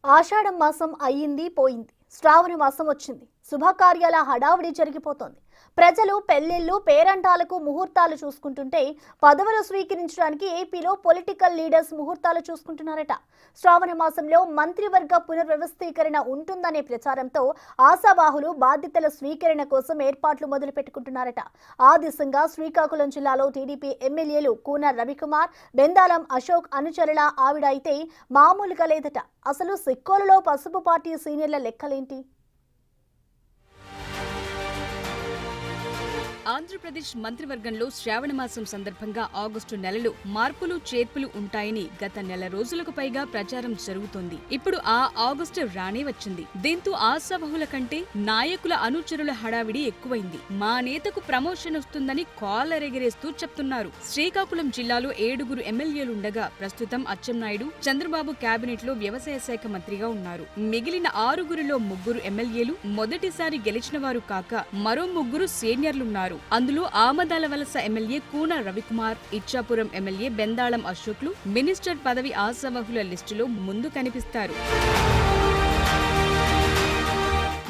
ఆషాఢం మాసం అయ్యింది పోయింది. శ్రావణ మాసం వచ్చింది. శుభకార్యాల హడావుడి జరిగిపోతోంది. ప్రజలు పెళ్లిళ్లు పేరంటాలకు ముహూర్తాలు చూసుకుంటుంటే పదవులు స్వీకరించడానికి ఏపీలో పొలిటికల్ లీడర్స్ ముహూర్తాలు చూసుకుంటున్నారట. శ్రావణ మాసంలో మంత్రివర్గ పునర్వ్యవస్థీకరణ ఉంటుందనే ప్రచారంతో ఆశావాహులు బాధ్యతల స్వీకరణ కోసం ఏర్పాట్లు మొదలు పెట్టుకుంటున్నారట. ఆ దిశగా శ్రీకాకుళం జిల్లాలో టీడీపీ ఎమ్మెల్యేలు కూన రవికుమార్, బెందాళం అశోక్ అనుచరుల ఆవిడ అయితే మామూలుగా లేదట. అసలు సిక్కోలులో పసుపు పార్టీ సీనియర్ల లెక్కలేంటి? ఆంధ్రప్రదేశ్ మంత్రివర్గంలో శ్రావణ మాసం సందర్భంగా ఆగస్టు నెలలో మార్పులు చేర్పులు ఉంటాయని గత నెల రోజులకు పైగా ప్రచారం జరుగుతోంది. ఇప్పుడు ఆ ఆగస్టు రానే వచ్చింది. దీంతో ఆశావహుల కంటే నాయకుల అనుచరుల హడావిడి ఎక్కువైంది. మా నేతకు ప్రమోషన్ వస్తుందని కాలరెగరేస్తూ చెప్తున్నారు. శ్రీకాకుళం జిల్లాలో 7 ఎమ్మెల్యేలుండగా ప్రస్తుతం అచ్చెన్నాయుడు చంద్రబాబు కేబినెట్ లో వ్యవసాయ శాఖ మంత్రిగా ఉన్నారు. మిగిలిన 6 3 ఎమ్మెల్యేలు మొదటిసారి గెలిచిన వారు కాక మరో 3 సీనియర్లున్నారు. అందులో Amadalavalasa MLA Koona Ravikumar, Ichchapuram MLA Bendalam అశోక్లు మినిస్టర్ పదవి ఆశావహుల లిస్టులో ముందు కనిపిస్తారు.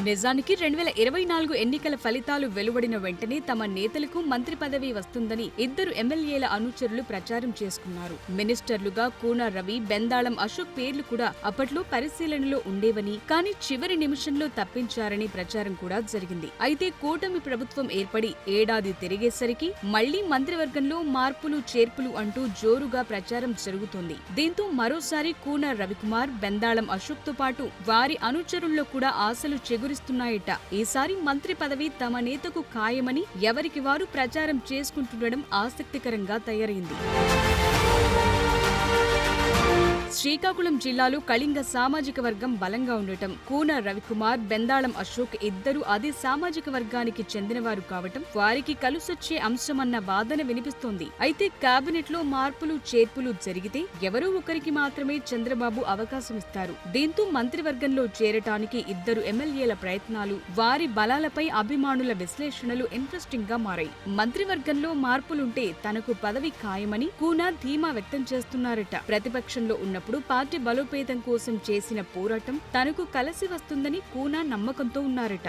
నిజానికి 2024 ఎన్నికల ఫలితాలు వెలువడిన వెంటనే తమ నేతలకు మంత్రి పదవి వస్తుందని 2 ఎమ్మెల్యేల అనుచరులు ప్రచారం చేసుకున్నారు. మినిస్టర్లుగా కూన రవి, బెందాళం అశోక్ పేర్లు కూడా అప్పట్లో పరిశీలనలో ఉండేవని, కానీ చివరి నిమిషంలో తప్పించారని ప్రచారం కూడా జరిగింది. అయితే కూటమి ప్రభుత్వం ఏర్పడి ఏడాది తిరిగేసరికి మళ్లీ మంత్రివర్గంలో మార్పులు చేర్పులు అంటూ జోరుగా ప్రచారం జరుగుతోంది. దీంతో మరోసారి కూన రవికుమార్, బెందాళం అశోక్ తో పాటు వారి అనుచరుల్లో కూడా ఆశలు చెగురు ఈసారి మంత్రి పదవి తమ నేతకు ఖాయమని ఎవరికి వారు ప్రచారం చేసుకుంటుండడం ఆసక్తికరంగా తయారైంది. శ్రీకాకుళం జిల్లాలో కళింగ సామాజిక వర్గం బలంగా ఉండటం, కూన రవికుమార్, బెందాళం అశోక్ ఇద్దరు అదే సామాజిక వర్గానికి చెందినవారు కావటం వారికి కలుసొచ్చే అంశమన్న వాదన వినిపిస్తోంది. అయితే కేబినెట్ లో మార్పులు చేర్పులు జరిగితే ఎవరో ఒకరికి మాత్రమే చంద్రబాబు అవకాశం ఇస్తారు. దీంతో మంత్రివర్గంలో చేరటానికి 2 ఎమ్మెల్యేల ప్రయత్నాలు, వారి బలాలపై అభిమానుల విశ్లేషణలు ఇంట్రెస్టింగ్ గా మారాయి. మంత్రివర్గంలో మార్పులుంటే తనకు పదవి ఖాయమని కూన ధీమా వ్యక్తం చేస్తున్నారట. ప్రతిపక్షంలో ఉన్న పార్టీ బలోపేతం కోసం చేసిన పోరాటం తనకు కలిసి వస్తుందని కూన నమ్మకంతో ఉన్నారట.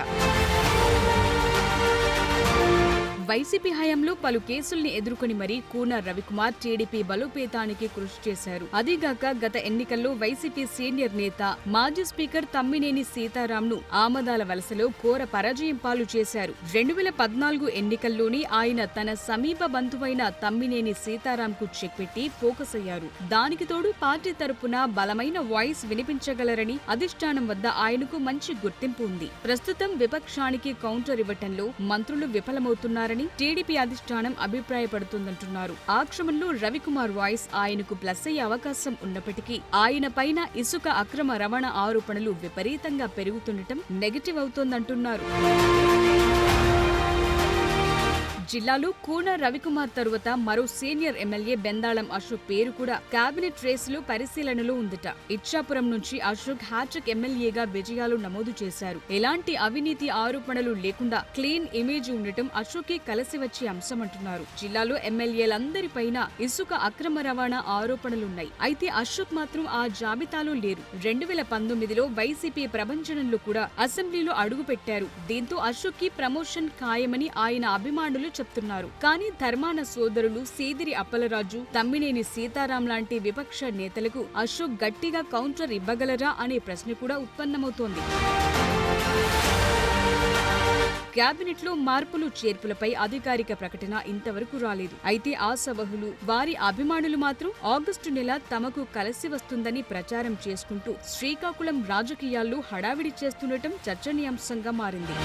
వైసీపీ హయాంలో పలు కేసుల్ని ఎదుర్కొని మరీ కూన రవికుమార్ టీడీపీ బలోపేతానికి కృషి చేశారు. అదీగాక గత ఎన్నికల్లో వైసీపీ సీనియర్ నేత, మాజీ స్పీకర్ తమ్మినేని సీతారాంను ఆమదాల వలసలో ఘోర పరాజయం పాలు చేశారు. 2014 ఎన్నికల్లోనే ఆయన తన సమీప బంధువైన తమ్మినేని సీతారాంకు చెక్ పెట్టి ఫోకస్ అయ్యారు. దానికి తోడు పార్టీ తరపున బలమైన వాయిస్ వినిపించగలరని అధిష్టానం వద్ద ఆయనకు మంచి గుర్తింపు ఉంది. ప్రస్తుతం విపక్షానికి కౌంటర్ ఇవ్వటంలో మంత్రులు విఫలమవుతున్నారని టీడీపీ అధిష్టానం అభిప్రాయపడుతుందంటున్నారు. ఆ క్రమంలో రవికుమార్ వాయిస్ ఆయనకు ప్లస్ అయ్యే అవకాశం ఉన్నప్పటికీ ఆయన పైన ఇసుక అక్రమ రవాణా ఆరోపణలు విపరీతంగా పెరుగుతుండటం నెగటివ్ అవుతోందంటున్నారు. జిల్లాలో కూన రవికుమార్ తరువాత మరో సీనియర్ ఎమ్మెల్యే బెందాళం అశోక్ పేరు కూడా కేబినెట్ రేసులో పరిశీలనలో ఉందట. ఇచ్చాపురం నుంచి అశోక్ హ్యాట్రిక్ ఎమ్మెల్యేగా విజయాలు నమోదు చేశారు. ఎలాంటి అవినీతి ఆరోపణలు లేకుండా క్లీన్ ఇమేజ్ ఉండటం అశోక్కి కలిసి వచ్చే అంశమంటున్నారు. జిల్లాలో ఎమ్మెల్యేలందరిపైన ఇసుక అక్రమ రవాణా ఆరోపణలున్నాయి. అయితే అశోక్ మాత్రం ఆ జాబితాలో లేరు. 2019లో వైసీపీ ప్రభంజనంలో కూడా అసెంబ్లీలో అడుగుపెట్టారు. దీంతో అశోక్ కి ప్రమోషన్ ఖాయమని ఆయన అభిమానులు చెప్తున్నారు. కానీ ధర్మాన సోదరులు సీదిరి అప్పలరాజు, తమ్మినేని సీతారాం లాంటి విపక్ష నేతలకు అశోక్ గట్టిగా కౌంటర్ ఇవ్వగలరా అనే ప్రశ్న కూడా ఉత్పన్నమవుతోంది. కేబినెట్ లో మార్పులు చేర్పులపై అధికారిక ప్రకటన ఇంతవరకు రాలేదు. అయితే ఆశావహులు, వారి అభిమానులు మాత్రం ఆగస్టు నెల తమకు కలిసి వస్తుందని ప్రచారం చేసుకుంటూ శ్రీకాకుళం రాజకీయాల్లో హడావిడి చేస్తుండటం చర్చనీయాంశంగా మారింది.